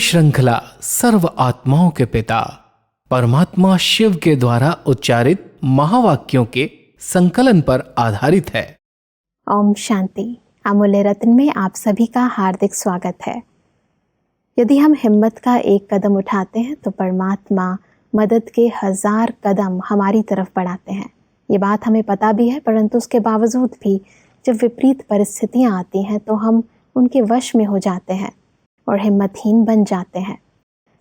श्रृंखला सर्व आत्माओं के पिता परमात्मा शिव के द्वारा उच्चारित महावाक्यों के संकलन पर आधारित है। ओम शांति। अमूल्य रत्न में आप सभी का हार्दिक स्वागत है। यदि हम हिम्मत का एक कदम उठाते हैं तो परमात्मा मदद के 1000 कदम हमारी तरफ बढ़ाते हैं। ये बात हमें पता भी है, परंतु उसके बावजूद भी जब विपरीत परिस्थितियां आती हैं तो हम उनके वश में हो जाते हैं और हिम्मतहीन बन जाते हैं।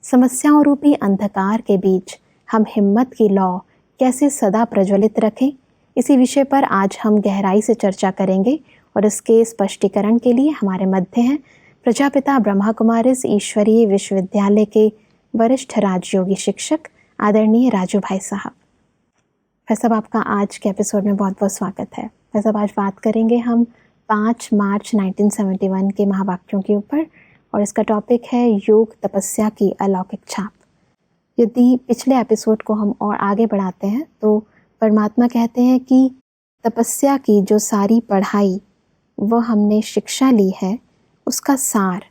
समस्याओं रूपी अंधकार के बीच हम हिम्मत की लौ कैसे सदा प्रज्वलित रखें, इसी विषय पर आज हम गहराई से चर्चा करेंगे और इसके स्पष्टीकरण के लिए हमारे मध्य हैं प्रजापिता ब्रह्मा कुमारिस ईश्वरीय विश्वविद्यालय के वरिष्ठ राजयोगी शिक्षक आदरणीय राजू भाई साहब। भाई साहब, आपका आज के एपिसोड में बहुत बहुत स्वागत है। भाई साहब, आज बात करेंगे हम 5 मार्च 1971 के महावाक्यों के ऊपर और इसका टॉपिक है योग तपस्या की अलौकिक छाप। यदि पिछले एपिसोड को हम और आगे बढ़ाते हैं तो परमात्मा कहते हैं कि तपस्या की जो सारी पढ़ाई वह हमने शिक्षा ली है, उसका सार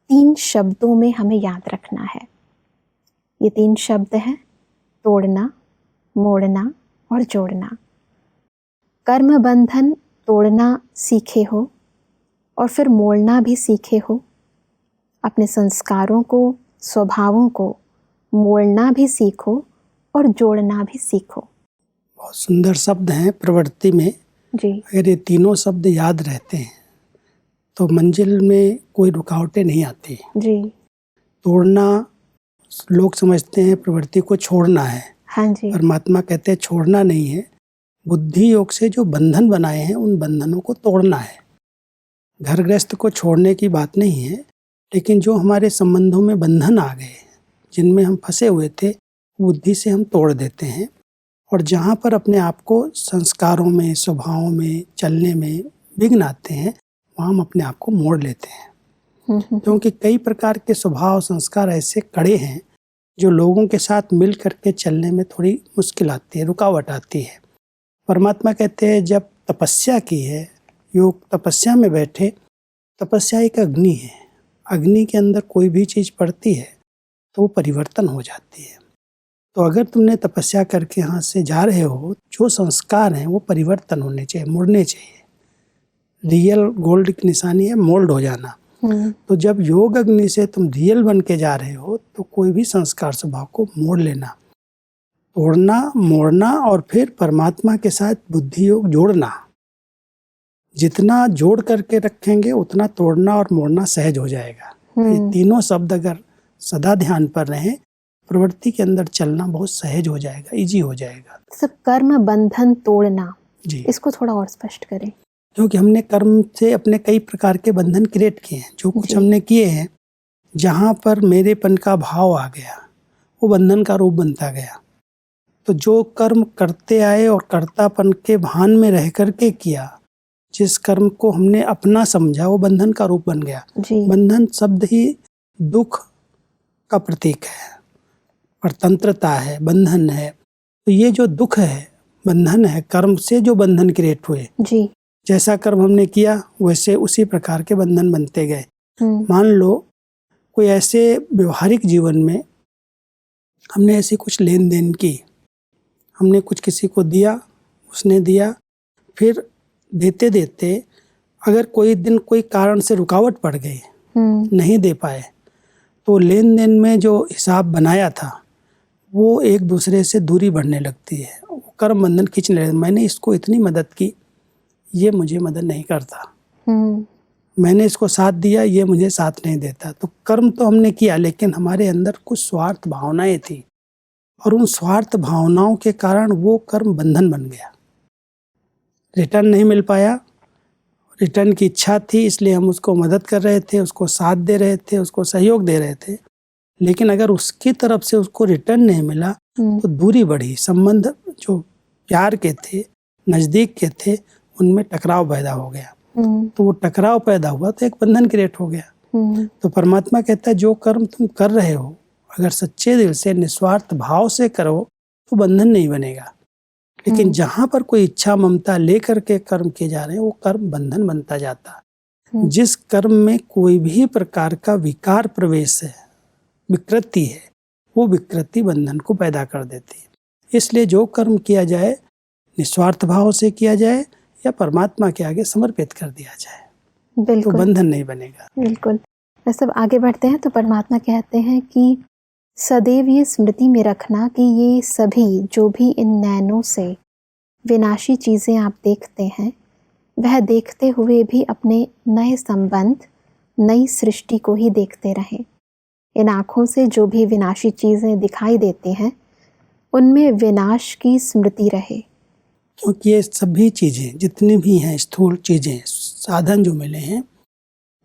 3 शब्दों में हमें याद रखना है। ये 3 शब्द हैं तोड़ना, मोड़ना और जोड़ना। कर्म बंधन तोड़ना सीखे हो और फिर मोड़ना भी सीखे हो। अपने संस्कारों को, स्वभावों को मोड़ना भी सीखो और जोड़ना भी सीखो। बहुत सुंदर शब्द हैं प्रवृत्ति में जी। अगर ये तीनों शब्द याद रहते हैं तो मंजिल में कोई रुकावटें नहीं आती जी। तोड़ना लोग समझते हैं प्रवृत्ति को छोड़ना है। हाँ जी। परमात्मा कहते हैं छोड़ना नहीं है, बुद्धि योग से जो बंधन बनाए हैं उन बंधनों को तोड़ना है। घर गृहस्थ को छोड़ने की बात नहीं है, लेकिन जो हमारे संबंधों में बंधन आ गए, जिनमें हम फंसे हुए थे, बुद्धि से हम तोड़ देते हैं। और जहाँ पर अपने आप को संस्कारों में, स्वभावों में, चलने में विघ्न आते हैं, वहाँ हम अपने आप को मोड़ लेते हैं। क्योंकि कई प्रकार के स्वभाव संस्कार ऐसे कड़े हैं जो लोगों के साथ मिल करके चलने में थोड़ी मुश्किल आती है, रुकावट आती है। परमात्मा कहते हैं जब तपस्या की है, योग तपस्या में बैठे, तपस्या एक अग्नि है, अग्नि के अंदर कोई भी चीज़ पड़ती है तो वो परिवर्तन हो जाती है। तो अगर तुमने तपस्या करके यहाँ से जा रहे हो, जो संस्कार हैं वो परिवर्तन होने चाहिए, मुड़ने चाहिए। रियल गोल्ड की निशानी है मोल्ड हो जाना। तो जब योग अग्नि से तुम रियल बन के जा रहे हो तो कोई भी संस्कार स्वभाव को मोड़ लेना, तोड़ना, मोड़ना और फिर परमात्मा के साथ बुद्धि योग जोड़ना। जितना जोड़ करके रखेंगे उतना तोड़ना और मोड़ना सहज हो जाएगा। ये तीनों शब्द अगर सदा ध्यान पर रहें, प्रवृत्ति के अंदर चलना बहुत सहज हो जाएगा, इजी हो जाएगा। सब कर्म बंधन तोड़ना जी, इसको थोड़ा और स्पष्ट करें। क्योंकि हमने कर्म से अपने कई प्रकार के बंधन क्रिएट किए हैं। जो कुछ हमने किए हैं, जहाँ पर मेरेपन का भाव आ गया वो बंधन का रूप बनता गया। तो जो कर्म करते आए और कर्तापन के भान में रह करके किया, जिस कर्म को हमने अपना समझा वो बंधन का रूप बन गया। बंधन शब्द ही दुख का प्रतीक है, परतंत्रता है, बंधन है। तो ये जो दुख है, बंधन है, कर्म से जो बंधन क्रिएट हुए जी। जैसा कर्म हमने किया वैसे उसी प्रकार के बंधन बनते गए। मान लो कोई ऐसे व्यवहारिक जीवन में हमने ऐसी कुछ लेन देन की, हमने कुछ किसी को दिया, उसने दिया, फिर देते देते अगर कोई दिन कोई कारण से रुकावट पड़ गई, नहीं दे पाए, तो लेन देन में जो हिसाब बनाया था वो एक दूसरे से दूरी बढ़ने लगती है। वो कर्म बंधन खींचने लगता है। मैंने इसको इतनी मदद की, ये मुझे मदद नहीं करता, मैंने इसको साथ दिया, ये मुझे साथ नहीं देता। तो कर्म तो हमने किया, लेकिन हमारे अंदर कुछ स्वार्थ भावनाएं थी और उन स्वार्थ भावनाओं के कारण वो कर्म बंधन बन गया। रिटर्न नहीं मिल पाया, रिटर्न की इच्छा थी, इसलिए हम उसको मदद कर रहे थे, उसको साथ दे रहे थे, उसको सहयोग दे रहे थे। लेकिन अगर उसकी तरफ से उसको रिटर्न नहीं मिला तो दूरी बढ़ी, संबंध जो प्यार के थे, नज़दीक के थे, उनमें टकराव पैदा हो गया। तो वो टकराव पैदा हुआ तो एक बंधन क्रिएट हो गया। तो परमात्मा कहता है जो कर्म तुम कर रहे हो, अगर सच्चे दिल से निस्वार्थ भाव से करो तो बंधन नहीं बनेगा। लेकिन जहाँ पर कोई इच्छा ममता लेकर के कर्म किए जा रहे हैं, वो कर्म बंधन बनता जाता। जिस कर्म में कोई भी प्रकार का विकार प्रवेश है, विकृति है, वो विकृति बंधन को पैदा कर देती है। इसलिए जो कर्म किया जाए निस्वार्थ भाव से किया जाए या परमात्मा के आगे समर्पित कर दिया जाए, तो बिल्कुल बंधन नहीं बनेगा। बिल्कुल। सब आगे बढ़ते हैं तो परमात्मा कहते हैं कि सदैव ये स्मृति में रखना कि ये सभी जो भी इन नैनों से विनाशी चीज़ें आप देखते हैं, वह देखते हुए भी अपने नए संबंध, नई सृष्टि को ही देखते रहें। इन आँखों से जो भी विनाशी चीज़ें दिखाई देती हैं, उनमें विनाश की स्मृति रहे। क्योंकि ये सभी चीज़ें जितनी भी हैं, स्थूल चीज़ें, साधन जो मिले हैं,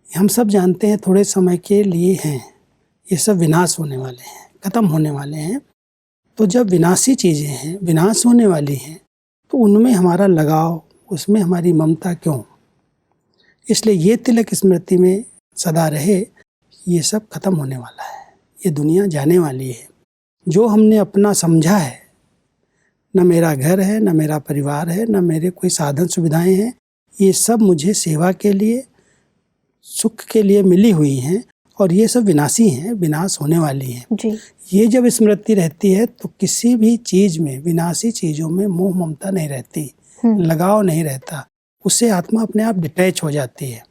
हम सब जानते हैं थोड़े समय के लिए हैं, ये सब विनाश होने वाले हैं, खत्म होने वाले हैं। तो जब विनाशी चीज़ें हैं, विनाश होने वाली हैं, तो उनमें हमारा लगाव, उसमें हमारी ममता क्यों? इसलिए ये तिलक स्मृति में सदा रहे, ये सब खत्म होने वाला है, ये दुनिया जाने वाली है। जो हमने अपना समझा है, न मेरा घर है, न मेरा परिवार है, न मेरे कोई साधन सुविधाएं हैं, ये सब मुझे सेवा के लिए, सुख के लिए मिली हुई हैं, और ये सब विनाशी हैं, विनाश होने वाली हैं जी। ये जब स्मृति रहती है तो किसी भी चीज़ में, विनाशी चीज़ों में मोह ममता नहीं रहती, लगाव नहीं रहता, उससे आत्मा अपने आप डिटैच हो जाती है।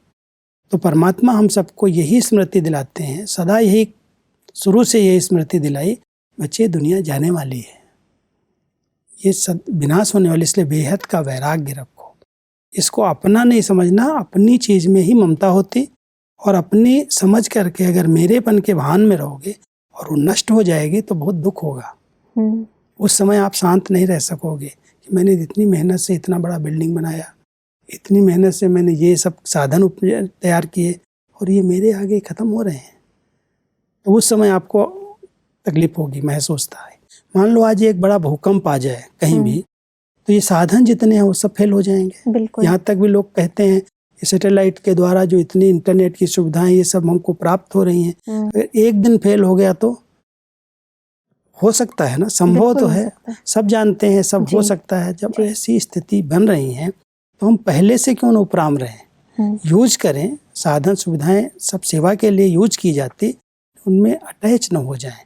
तो परमात्मा हम सबको यही स्मृति दिलाते हैं, सदा यही, शुरू से यही स्मृति दिलाई, बच्चे दुनिया जाने वाली है, ये सब विनाश होने वाली, इसलिए बेहद का वैराग्य रखो। इसको अपना नहीं समझना, अपनी चीज़ में ही ममता होती, और अपनी समझ करके अगर मेरेपन के भान में रहोगे और वो नष्ट हो जाएगी तो बहुत दुख होगा। उस समय आप शांत नहीं रह सकोगे कि मैंने इतनी मेहनत से इतना बड़ा बिल्डिंग बनाया, इतनी मेहनत से मैंने ये सब साधन तैयार किए, और ये मेरे आगे ख़त्म हो रहे हैं। तो उस समय आपको तकलीफ होगी, महसूस होता है। मान लो आज एक बड़ा भूकंप आ जाए कहीं भी, तो ये साधन जितने हैं वो सब फेल हो जाएंगे। यहाँ तक भी लोग कहते हैं सैटेलाइट के द्वारा जो इतनी इंटरनेट की सुविधाएं ये सब हमको प्राप्त हो रही हैं, अगर एक दिन फेल हो गया तो हो सकता है ना, संभव तो है, सब जानते हैं, सब हो सकता है। जब ऐसी स्थिति बन रही है तो हम पहले से क्यों न उपराम रहें, यूज करें, साधन सुविधाएं सब सेवा के लिए यूज की जाती, उनमें अटैच न हो जाए।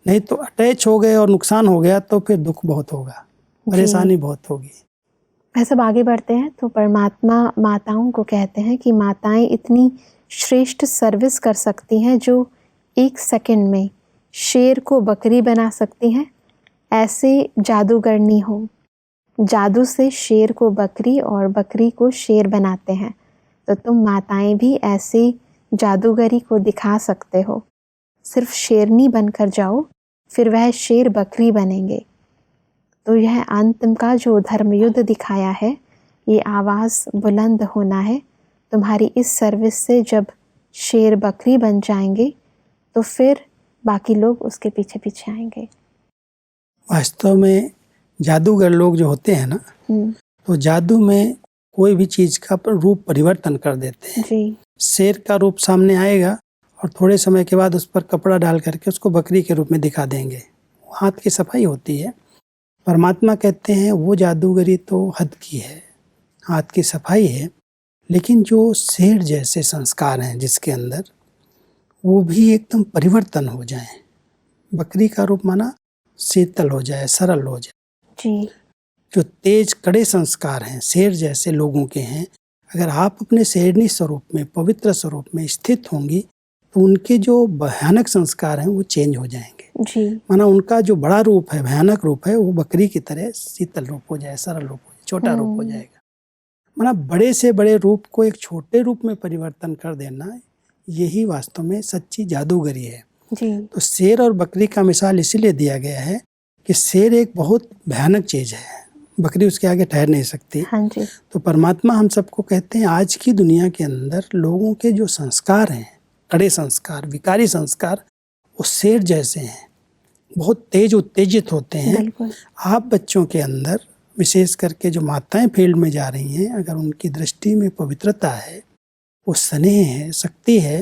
नहीं तो अटैच हो गए और नुकसान हो गया तो फिर दुख बहुत होगा, परेशानी बहुत होगी। सब आगे बढ़ते हैं तो परमात्मा माताओं को कहते हैं कि माताएं इतनी श्रेष्ठ सर्विस कर सकती हैं जो एक सेकंड में शेर को बकरी बना सकती हैं। ऐसे जादूगरनी हो, जादू से शेर को बकरी और बकरी को शेर बनाते हैं, तो तुम माताएं भी ऐसे जादूगरी को दिखा सकते हो। सिर्फ शेरनी बनकर जाओ, फिर वह शेर बकरी बनेंगे। तो यह अंत का जो धर्मयुद्ध दिखाया है, ये आवाज़ बुलंद होना है। तुम्हारी इस सर्विस से जब शेर बकरी बन जाएंगे तो फिर बाकी लोग उसके पीछे पीछे आएंगे। वास्तव में जादूगर लोग जो होते हैं ना, तो जादू में कोई भी चीज़ का रूप परिवर्तन कर देते हैं जी। शेर का रूप सामने आएगा और थोड़े समय के बाद उस पर कपड़ा डाल करके उसको बकरी के रूप में दिखा देंगे। हाथ की सफाई होती है। परमात्मा कहते हैं वो जादूगरी तो हद की है, हाथ की सफाई है, लेकिन जो शेर जैसे संस्कार हैं जिसके अंदर, वो भी एकदम परिवर्तन हो जाए। बकरी का रूप माना शीतल हो जाए, सरल हो जाए जी। जो तेज कड़े संस्कार हैं शेर जैसे लोगों के हैं, अगर आप अपने शेरनी स्वरूप में, पवित्र स्वरूप में स्थित होंगी तो उनके जो भयानक संस्कार हैं वो चेंज हो जाएंगे जी। माना उनका जो बड़ा रूप है, भयानक रूप है, वो बकरी की तरह शीतल रूप हो जाए, सरल रूप हो जाए, छोटा रूप हो जाएगा। माना बड़े से बड़े रूप को एक छोटे रूप में परिवर्तन कर देना, यही वास्तव में सच्ची जादूगरी है जी। तो शेर और बकरी का मिसाल इसीलिए दिया गया है कि शेर एक बहुत भयानक चीज़ है, बकरी उसके आगे ठहर नहीं सकती। हाँ जी। तो परमात्मा हम सबको कहते हैं आज की दुनिया के अंदर लोगों के जो संस्कार हैं, कड़े संस्कार, विकारी संस्कार, वो शेर जैसे हैं, बहुत तेज उत्तेजित होते हैं। आप बच्चों के अंदर, विशेष करके जो माताएं फील्ड में जा रही हैं, अगर उनकी दृष्टि में पवित्रता है, वो स्नेह है, शक्ति है,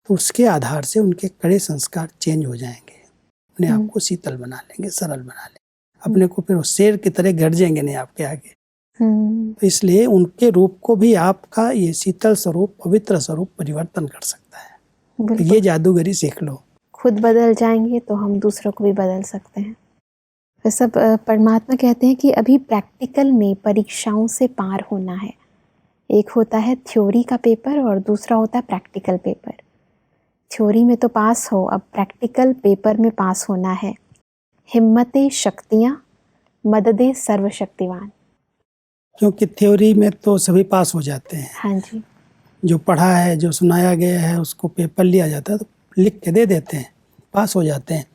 तो उसके आधार से उनके कड़े संस्कार चेंज हो जाएंगे, अपने आप को शीतल बना लेंगे, सरल बना लेंगे, अपने को फिर शेर की तरह गरजेंगे नहीं आपके आगे। तो इसलिए उनके रूप को भी आपका ये शीतल स्वरूप, पवित्र स्वरूप परिवर्तन कर सकता है। तो ये जादूगरी सीख लो। खुद बदल जाएंगे तो हम दूसरों को भी बदल सकते हैं। तो सब परमात्मा कहते हैं कि अभी प्रैक्टिकल में परीक्षाओं से पार होना है। एक होता है थ्योरी का पेपर और दूसरा होता है प्रैक्टिकल पेपर। थ्योरी में तो पास हो, अब प्रैक्टिकल पेपर में पास होना है। हिम्मते शक्तियाँ मददे सर्वशक्तिवान। क्योंकि थ्योरी में तो सभी पास हो जाते हैं। हाँ जी। जो पढ़ा है, जो सुनाया गया है, उसको पेपर लिया जाता है तो लिख के दे देते हैं, पास हो जाते हैं।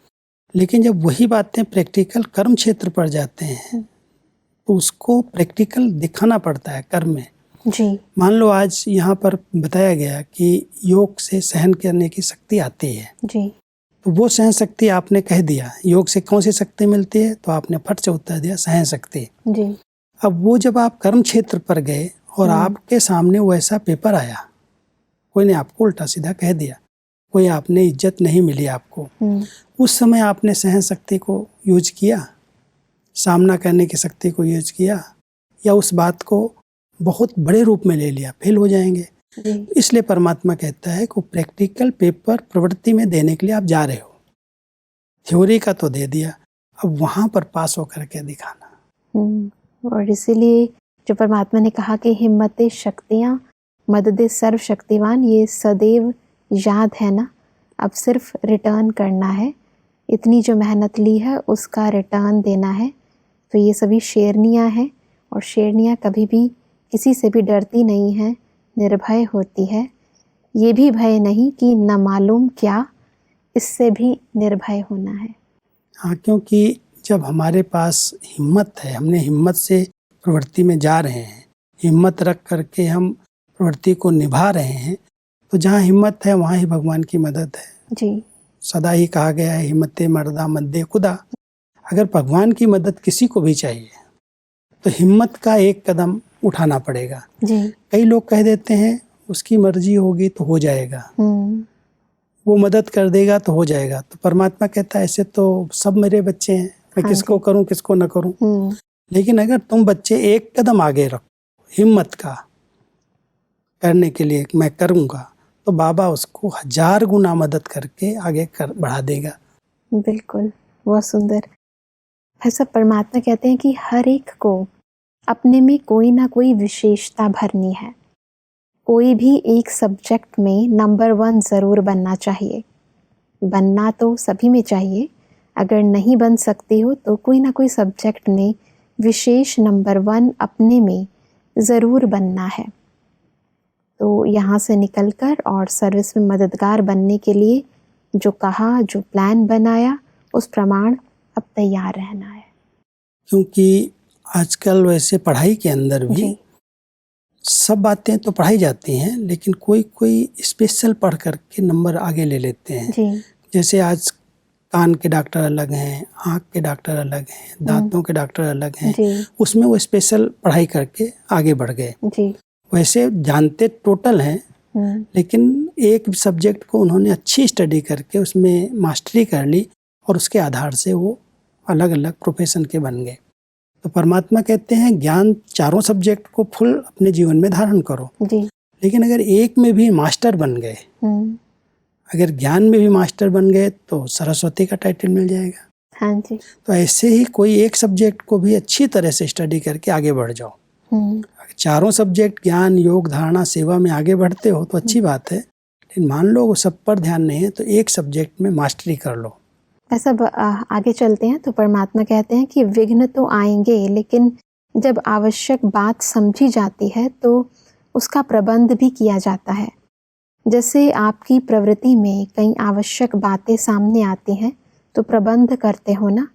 लेकिन जब वही बातें प्रैक्टिकल कर्म क्षेत्र पर जाते हैं तो उसको प्रैक्टिकल दिखाना पड़ता है कर्म में। जी। मान लो आज यहाँ पर बताया गया कि योग से सहन करने की शक्ति आती है, जी। तो वो सहन शक्ति आपने कह दिया। योग से कौन सी शक्ति मिलती है, तो आपने फट से उत्तर दिया सहन शक्ति। जी। अब वो जब आप कर्म क्षेत्र पर गए और आपके सामने वैसा पेपर आया, कोई ने आपको उल्टा सीधा कह दिया, कोई आपने इज्जत नहीं मिली आपको, उस समय आपने सहन शक्ति को यूज किया, सामना करने की शक्ति को यूज किया, या उस बात को बहुत बड़े रूप में ले लिया, फेल हो जाएंगे। इसलिए परमात्मा कहता है कि प्रैक्टिकल पेपर प्रवृत्ति में देने के लिए आप जा रहे हो। थ्योरी का तो दे दिया, अब वहां पर पास होकर के दिखाना। और इसीलिए जो परमात्मा ने कहा कि हिम्मते शक्तियाँ मददे सर्वशक्तिवान, ये सदैव याद है ना। अब सिर्फ रिटर्न करना है, इतनी जो मेहनत ली है उसका रिटर्न देना है। तो ये सभी शेरनियाँ हैं और शेरनियाँ कभी भी किसी से भी डरती नहीं हैं, निर्भय होती है। ये भी भय नहीं कि न मालूम क्या, इससे भी निर्भय होना है। हाँ, क्योंकि जब हमारे पास हिम्मत है, हमने हिम्मत से प्रवृत्ति में जा रहे हैं, हिम्मत रख करके हम प्रवृत्ति को निभा रहे हैं, तो जहाँ हिम्मत है वहाँ ही भगवान की मदद है। जी। सदा ही कहा गया है हिम्मते मर्दा मद्दे खुदा। अगर भगवान की मदद किसी को भी चाहिए तो हिम्मत का एक कदम उठाना पड़ेगा। जी। कई लोग कह देते हैं उसकी मर्जी होगी तो हो जाएगा, वो मदद कर देगा तो हो जाएगा। तो परमात्मा कहता है ऐसे तो सब मेरे बच्चे हैं, मैं किसको करूं किसको न करूं। लेकिन अगर तुम बच्चे एक कदम आगे रखो हिम्मत का करने के लिए, मैं करूंगा, तो बाबा उसको 1000 गुना मदद करके आगे बढ़ा देगा। बिल्कुल, बहुत सुंदर। ऐसा परमात्मा कहते हैं कि हर एक को अपने में कोई ना कोई विशेषता भरनी है। कोई भी एक सब्जेक्ट में नंबर 1 ज़रूर बनना चाहिए। बनना तो सभी में चाहिए, अगर नहीं बन सकती हो तो कोई ना कोई सब्जेक्ट में विशेष नंबर 1 अपने में ज़रूर बनना है। तो यहाँ से निकलकर और सर्विस में मददगार बनने के लिए जो कहा, जो प्लान बनाया, उस प्रमाण अब तैयार रहना है। क्योंकि आजकल वैसे पढ़ाई के अंदर भी सब बातें तो पढ़ाई जाती हैं, लेकिन कोई कोई स्पेशल पढ़ करके नंबर आगे ले लेते हैं। जी। जैसे आज कान के डॉक्टर अलग हैं, आँख के डॉक्टर अलग हैं, दांतों के डॉक्टर अलग हैं, उसमें वो स्पेशल पढ़ाई करके आगे बढ़ गए। जी। वैसे जानते टोटल हैं, लेकिन एक सब्जेक्ट को उन्होंने अच्छी स्टडी करके उसमें मास्टरी कर ली और उसके आधार से वो अलग अलग प्रोफेशन के बन गए। तो परमात्मा कहते हैं ज्ञान चारों सब्जेक्ट को फुल अपने जीवन में धारण करो। जी। लेकिन अगर एक में भी मास्टर बन गए, अगर ज्ञान में भी मास्टर बन गए तो सरस्वती का टाइटल मिल जाएगा। हाँ जी। तो ऐसे ही कोई एक सब्जेक्ट को भी अच्छी तरह से स्टडी करके आगे बढ़ जाओ। चारों सब्जेक्ट ज्ञान, योग, धारणा, सेवा में आगे बढ़ते हो तो अच्छी बात है, लेकिन मान लो वो सब पर ध्यान नहीं है तो एक सब्जेक्ट में मास्टरी कर लो। ऐसा आगे चलते हैं तो परमात्मा कहते हैं कि विघ्न तो आएंगे, लेकिन जब आवश्यक बात समझी जाती है तो उसका प्रबंध भी किया जाता है। जैसे आपकी प्रवृत्ति में कई आवश्यक बातें सामने आती हैं तो प्रबंध करते हो ना,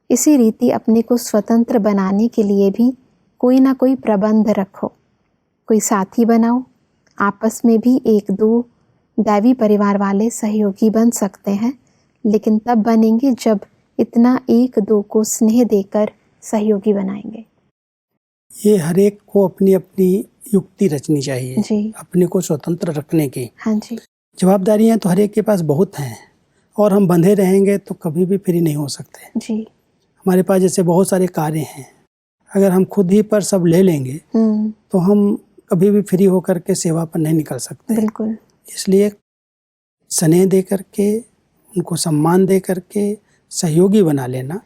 इसी रीति अपने को स्वतंत्र बनाने के लिए भी कोई ना कोई प्रबंध रखो। कोई साथी बनाओ, आपस में भी 1-2 दैवी परिवार वाले सहयोगी बन सकते हैं, लेकिन तब बनेंगे जब इतना 1-2 को स्नेह देकर सहयोगी बनाएंगे। ये हर एक को अपनी अपनी युक्ति रचनी चाहिए जी। अपने को स्वतंत्र रखने की। हाँ जी। जवाबदारियां तो हर एक के पास बहुत हैं और हम बंधे रहेंगे तो कभी भी फ्री नहीं हो सकते। जी। हमारे पास जैसे बहुत सारे कार्य हैं, अगर हम खुद ही पर सब ले लेंगे तो हम कभी भी फ्री होकर के सेवा पर नहीं निकल सकते। बिल्कुल। इसलिए स्नेह दे करके उनको सम्मान दे करके सहयोगी बना लेना,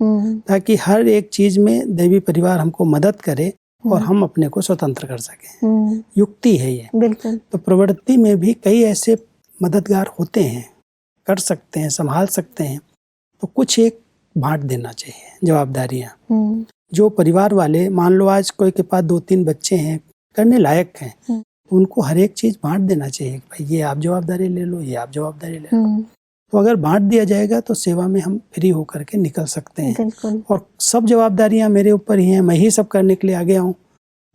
ताकि हर एक चीज में देवी परिवार हमको मदद करे और हम अपने को स्वतंत्र कर सकें। युक्ति है ये। बिल्कुल। तो प्रवृत्ति में भी कई ऐसे मददगार होते हैं, कर सकते हैं, संभाल सकते हैं, तो कुछ एक बांट देना चाहिए जवाबदारियां। जो परिवार वाले, मान लो आज कोई के पास 2-3 बच्चे हैं, करने लायक हैं, तो उनको हर एक चीज बांट देना चाहिए। भाई ये आप जवाबदारी ले लो, ये आप जवाबदारी ले लो। तो अगर बांट दिया जाएगा तो सेवा में हम फ्री होकर के निकल सकते हैं। बिल्कुल। और सब जवाबदारियां मेरे ऊपर ही हैं, मैं ही सब करने के लिए आ गया हूँ,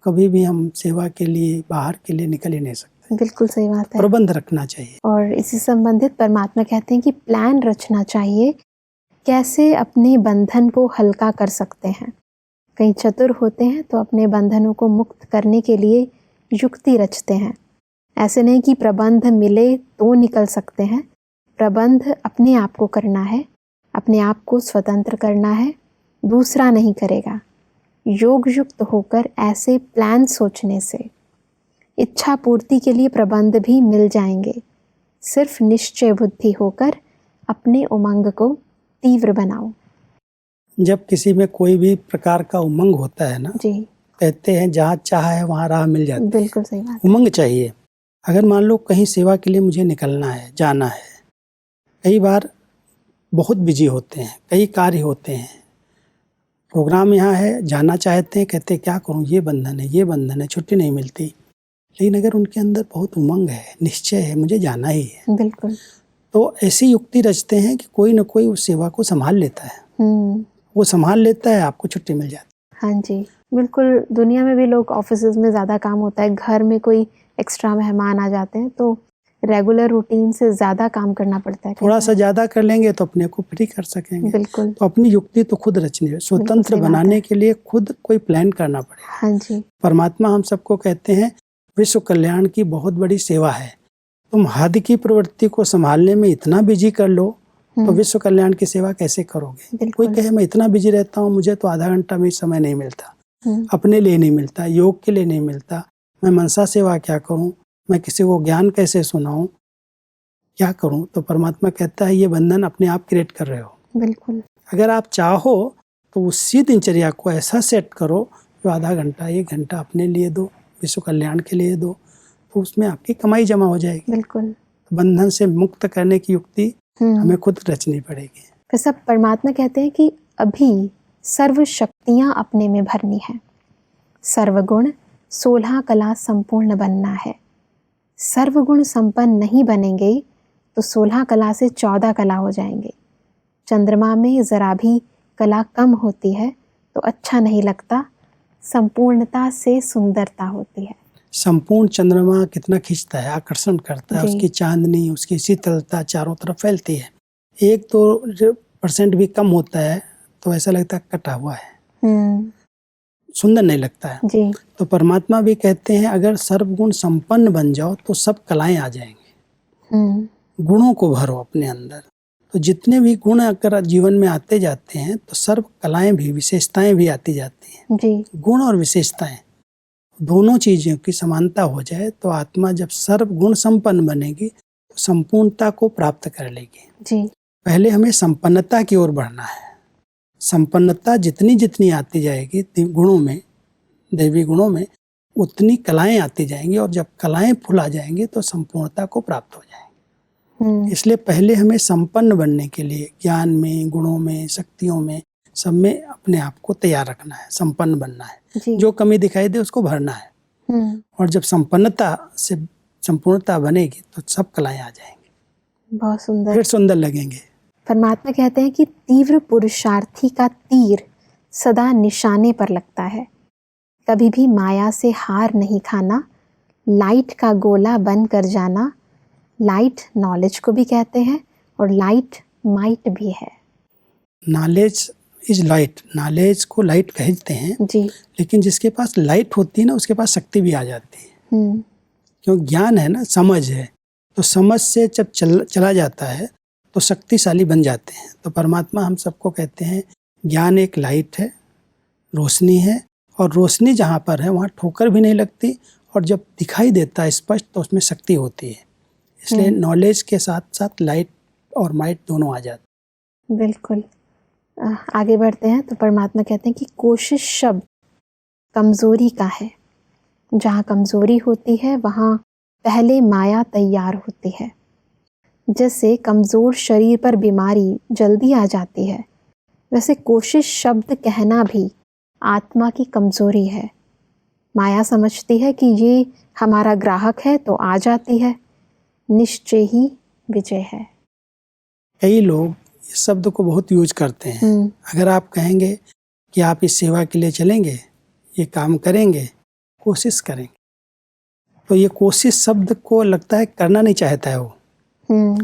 कभी भी हम सेवा के लिए, बाहर के लिए निकल ही नहीं सकते। बिल्कुल सही बात है। प्रबंध रखना चाहिए। और इसी संबंधित परमात्मा कहते हैं कि प्लान रचना चाहिए, कैसे अपने बंधन को हल्का कर सकते हैं। कई चतुर होते हैं तो अपने बंधनों को मुक्त करने के लिए युक्ति रचते हैं। ऐसे नहीं कि प्रबंध मिले तो निकल सकते हैं, प्रबंध अपने आप को करना है, अपने आप को स्वतंत्र करना है, दूसरा नहीं करेगा। योग युक्त होकर ऐसे प्लान सोचने से इच्छा पूर्ति के लिए प्रबंध भी मिल जाएंगे। सिर्फ निश्चय बुद्धि होकर अपने उमंग को तीव्र बनाओ। जब किसी में कोई भी प्रकार का उमंग होता है ना, जी, कहते हैं जहाँ चाह है वहाँ राह मिल जाती है। बिल्कुल सही बात है। उमंग चाहिए। अगर मान लो कहीं सेवा के लिए मुझे निकलना है, जाना है, कई बार बहुत बिजी होते हैं, कई कार्य होते हैं, प्रोग्राम यहाँ है, जाना चाहते हैं, कहते हैं क्या करूँ, ये बंधन है, ये बंधन है, छुट्टी नहीं मिलती। लेकिन अगर उनके अंदर बहुत उमंग है, निश्चय है, मुझे जाना ही है, बिल्कुल, तो ऐसी युक्ति रचते हैं कि कोई न कोई उस सेवा को संभाल लेता है। वो संभाल लेता है, आपको छुट्टी मिल जाती है। हाँ जी, बिल्कुल। दुनिया में भी लोग ऑफिसेज में ज़्यादा काम होता है, घर में कोई एक्स्ट्रा मेहमान आ जाते हैं तो रेगुलर रूटीन से ज़्यादा काम करना पड़ता है। थोड़ा सा ज़्यादा कर लेंगे तो अपने को फ्री कर सकेंगे। बिल्कुल। तो अपनी युक्ति तो खुद रचनी है, स्वतंत्र बनाने के लिए खुद कोई प्लान करना पड़ेगा। हाँ जी। परमात्मा हम सबको कहते हैं विश्व कल्याण की बहुत बड़ी सेवा है, तुम हद की प्रवृत्ति को संभालने में इतना बिजी कर लो तो विश्व कल्याण की सेवा कैसे करोगे। कोई कहे मैं इतना बिजी रहता हूँ, मुझे तो आधा घंटा भी समय नहीं मिलता, अपने लिए नहीं मिलता, योग के लिए नहीं मिलता, मैं मनसा सेवा क्या करूँ, मैं किसी को ज्ञान कैसे सुनाऊं, क्या करूं। तो परमात्मा कहता है ये बंधन अपने आप क्रिएट कर रहे हो। बिल्कुल। अगर आप चाहो तो उसी दिनचर्या को ऐसा सेट करो जो आधा घंटा, 1 घंटा अपने लिए दो, विश्व कल्याण के लिए दो, तो उसमें आपकी कमाई जमा हो जाएगी। बिल्कुल। बंधन से मुक्त करने की युक्ति हमें खुद रचनी पड़ेगी। फिर सब परमात्मा कहते हैं कि अभी सर्व शक्तियां अपने में भरनी है, सर्वगुण 16 कला संपूर्ण बनना है। सर्वगुण संपन्न नहीं बनेंगे तो 16 कला से 14 कला हो जाएंगे। चंद्रमा में जरा भी कला कम होती है तो अच्छा नहीं लगता, संपूर्णता से सुंदरता होती है। संपूर्ण चंद्रमा कितना खींचता है, आकर्षण करता है, उसकी चांदनी, उसकी शीतलता चारों तरफ फैलती है। 1-2% भी कम होता है तो ऐसा लगता है कटा हुआ है, सुंदर नहीं लगता है जी। तो परमात्मा भी कहते हैं अगर सर्वगुण संपन्न बन जाओ तो सब कलाएं आ जाएंगी। गुणों को भरो अपने अंदर, तो जितने भी गुण अगर जीवन में आते जाते हैं तो सर्व कलाएं भी, विशेषताएं भी आती जाती हैं जी। गुण और विशेषताएं दोनों चीजों की समानता हो जाए तो आत्मा जब सर्व गुण संपन्न बनेगी तो संपूर्णता को प्राप्त कर लेगी जी। पहले हमें संपन्नता की ओर बढ़ना है। संपन्नता जितनी जितनी आती जाएगी गुणों में, दैवी गुणों में, उतनी कलाएं आती जाएंगी और जब कलाएं फुला जाएंगी तो संपूर्णता को प्राप्त हो जाएंगे। इसलिए पहले हमें संपन्न बनने के लिए ज्ञान में, गुणों में, शक्तियों में, सब में अपने आप को तैयार रखना है, संपन्न बनना है। जो कमी दिखाई दे उसको भरना है और जब संपन्नता से संपूर्णता बनेगी तो सब कलाएं आ जाएंगी, बहुत सुंदर, फिर सुंदर लगेंगे। परमात्मा कहते हैं कि तीव्र पुरुषार्थी का तीर सदा निशाने पर लगता है, कभी भी माया से हार नहीं खाना, लाइट का गोला बन कर जाना। लाइट नॉलेज को भी कहते हैं और लाइट माइट भी है। नॉलेज इज लाइट, नॉलेज को लाइट कहते हैं जी। लेकिन जिसके पास लाइट होती है ना उसके पास शक्ति भी आ जाती है। क्यों, ज्ञान है ना, समझ है, तो समझ से जब चला जाता है तो शक्तिशाली बन जाते हैं। तो परमात्मा हम सबको कहते हैं ज्ञान एक लाइट है, रोशनी है, और रोशनी जहाँ पर है वहाँ ठोकर भी नहीं लगती और जब दिखाई देता है स्पष्ट तो उसमें शक्ति होती है। इसलिए नॉलेज के साथ साथ लाइट और माइट दोनों आ जाते। बिल्कुल। आगे बढ़ते हैं तो परमात्मा कहते हैं कि कोशिश शब्द कमज़ोरी का है। जहाँ कमज़ोरी होती है वहाँ पहले माया तैयार होती है। जैसे कमज़ोर शरीर पर बीमारी जल्दी आ जाती है, वैसे कोशिश शब्द कहना भी आत्मा की कमज़ोरी है। माया समझती है कि ये हमारा ग्राहक है तो आ जाती है, निश्चय ही विजय है। कई लोग इस शब्द को बहुत यूज करते हैं। अगर आप कहेंगे कि आप इस सेवा के लिए चलेंगे, ये काम करेंगे, कोशिश करेंगे, तो ये कोशिश शब्द को लगता है करना नहीं चाहता है वो।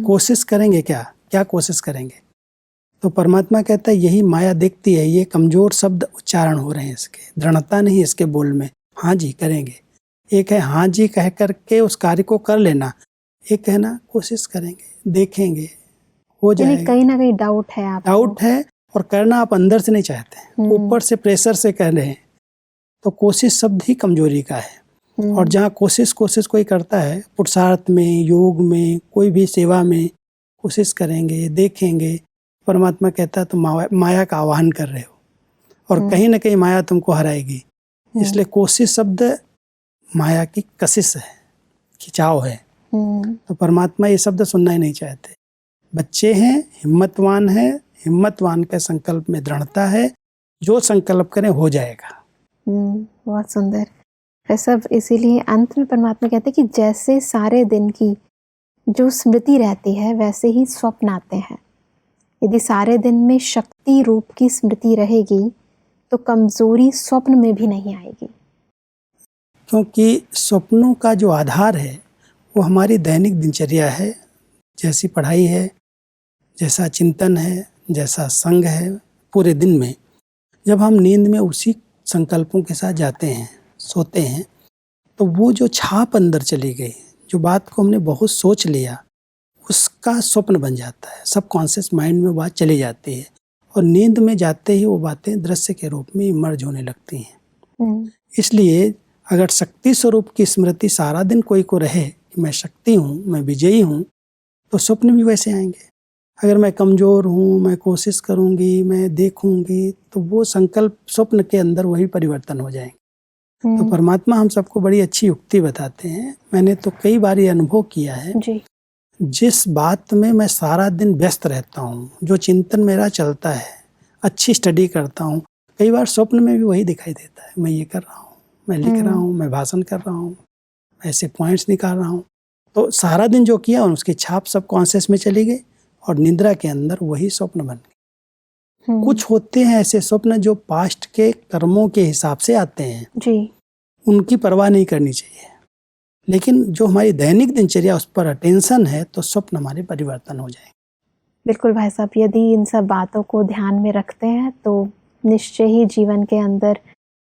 कोशिश करेंगे क्या कोशिश करेंगे? तो परमात्मा कहता है यही माया देखती है, ये कमजोर शब्द उच्चारण हो रहे हैं, इसके दृढ़ता नहीं इसके बोल में। हाँ जी करेंगे, एक है हाँ जी कह करके उस कार्य को कर लेना, एक है ना कोशिश करेंगे, देखेंगे, हो जाएगा। कहीं ना कहीं डाउट है, आप डाउट है और करना आप अंदर से नहीं चाहते, ऊपर से प्रेशर से कर रहे हैं, तो कोशिश शब्द ही कमजोरी का है। और जहाँ कोशिश कोई करता है, पुरुषार्थ में, योग में, कोई भी सेवा में कोशिश करेंगे, देखेंगे, परमात्मा कहता है तुम माया का आवाहन कर रहे हो और कहीं ना कहीं माया तुमको हराएगी। इसलिए कोशिश शब्द माया की कशिश है, खिंचाव है। तो परमात्मा ये शब्द सुनना ही नहीं चाहते। बच्चे हैं, हिम्मतवान है, हिम्मतवान के संकल्प में दृढ़ता है, जो संकल्प करें हो जाएगा। बहुत सुंदर। सब इसीलिए अंत में परमात्मा कहते हैं कि जैसे सारे दिन की जो स्मृति रहती है वैसे ही स्वप्न आते हैं। यदि सारे दिन में शक्ति रूप की स्मृति रहेगी तो कमजोरी स्वप्न में भी नहीं आएगी। क्योंकि स्वप्नों का जो आधार है वो हमारी दैनिक दिनचर्या है, जैसी पढ़ाई है, जैसा चिंतन है, जैसा संग है पूरे दिन में। जब हम नींद में उसी संकल्पों के साथ जाते हैं, सोते हैं, तो वो जो छाप अंदर चली गई, जो बात को हमने बहुत सोच लिया, उसका स्वप्न बन जाता है। सबकॉन्शियस माइंड में बात चली जाती है और नींद में जाते ही वो बातें दृश्य के रूप में इमर्ज होने लगती हैं। इसलिए अगर शक्ति स्वरूप की स्मृति सारा दिन कोई को रहे कि मैं शक्ति हूँ, मैं विजयी हूँ, तो स्वप्न भी वैसे आएंगे। अगर मैं कमज़ोर हूँ, मैं कोशिश करूँगी, मैं देखूँगी, तो वो संकल्प स्वप्न के अंदर वही परिवर्तन हो जाएंगे। तो परमात्मा हम सबको बड़ी अच्छी युक्ति बताते हैं। मैंने तो कई बार ये अनुभव किया है जी। जिस बात में मैं सारा दिन व्यस्त रहता हूँ, जो चिंतन मेरा चलता है, अच्छी स्टडी करता हूँ, कई बार स्वप्न में भी वही दिखाई देता है। मैं ये कर रहा हूँ, मैं लिख रहा हूँ, मैं भाषण कर रहा हूँ, ऐसे पॉइंट्स निकाल रहा हूँ। तो सारा दिन जो किया उसकी छाप सब कॉन्शियस में चली गई और निद्रा के अंदर वही स्वप्न बन गए। कुछ होते हैं ऐसे स्वप्न जो पास्ट के कर्मों के हिसाब से आते हैं जी, उनकी परवाह नहीं करनी चाहिए, लेकिन जो हमारी दैनिक दिनचर्या उस पर अटेंशन है तो स्वप्न हमारे परिवर्तन हो जाएंगे। बिल्कुल भाई साहब, यदि इन सब बातों को ध्यान में रखते हैं तो निश्चय ही जीवन के अंदर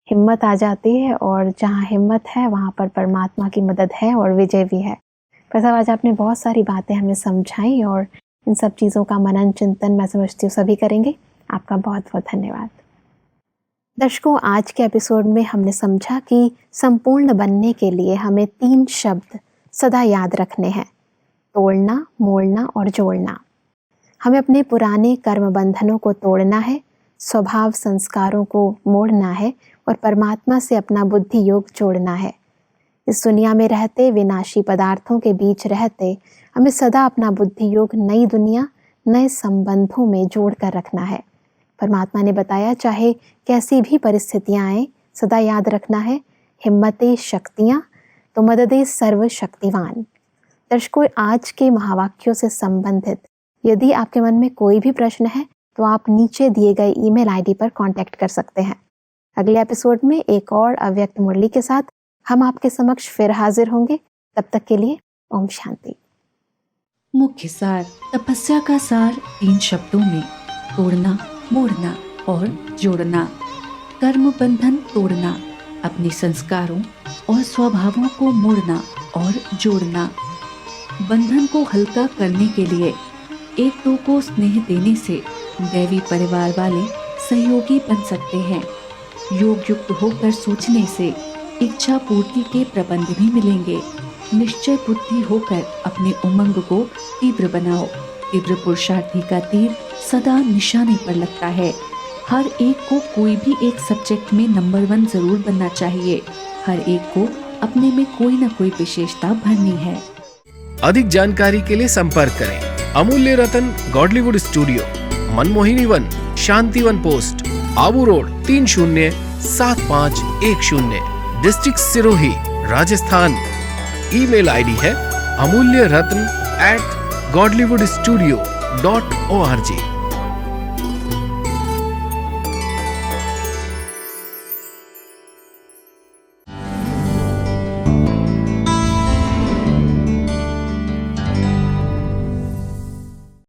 हिम्मत आ जाती है और जहाँ हिम्मत है वहाँ पर परमात्मा की मदद है और विजय भी है। भाई साहब, आज आपने बहुत सारी बातें हमें समझाई और इन सब चीज़ों का मनन चिंतन मैं समझती हूँ सभी करेंगे। आपका बहुत बहुत धन्यवाद। दर्शकों, आज के एपिसोड में हमने समझा कि संपूर्ण बनने के लिए हमें 3 शब्द सदा याद रखने हैं: तोड़ना, मोड़ना और जोड़ना। हमें अपने पुराने कर्म बंधनों को तोड़ना है, स्वभाव संस्कारों को मोड़ना है और परमात्मा से अपना बुद्धि योग जोड़ना है। इस दुनिया में रहते, विनाशी पदार्थों के बीच रहते, हमें सदा अपना बुद्धि योग नई दुनिया, नए संबंधों में जोड़ कर रखना है। परमात्मा ने बताया, चाहे कैसी भी परिस्थितियां आए, सदा याद रखना है, हिम्मतें शक्तियां तो मददे सर्वशक्तिवान। दर्शकों, आज के महावाक्यों से संबंधित यदि आपके मन में कोई भी प्रश्न है तो आप नीचे दिए गए ईमेल आईडी पर कांटेक्ट कर सकते हैं। अगले एपिसोड में एक और अव्यक्त मुरली के साथ हम आपके समक्ष फिर हाजिर होंगे। तब तक के लिए ओम शांति। मुख्य सार। तपस्या का सार 3 शब्दों में: तोड़ना, मोड़ना और जोड़ना। कर्म बंधन तोड़ना, अपने संस्कारों और स्वभावों को मोड़ना और जोड़ना। बंधन को हल्का करने के लिए एक दो को स्नेह देने से दैवी परिवार वाले सहयोगी बन सकते हैं। योग युक्त होकर सोचने से इच्छा पूर्ति के प्रबंध भी मिलेंगे। निश्चय बुद्धि होकर अपने उमंग को तीव्र बनाओ। तीव्र पुरुषार्थी का तीर सदा निशाने पर लगता है। हर एक को कोई भी एक सब्जेक्ट में नंबर 1 जरूर बनना चाहिए। हर एक को अपने में कोई ना कोई विशेषता भरनी है। अधिक जानकारी के लिए संपर्क करें Amulya Ratan Godlywood studio, Manmohini Van, Shantivan post, Abu road 307510, district Sirohi, Rajasthan. Email ID है amulyaratan@godlywoodstudio.org।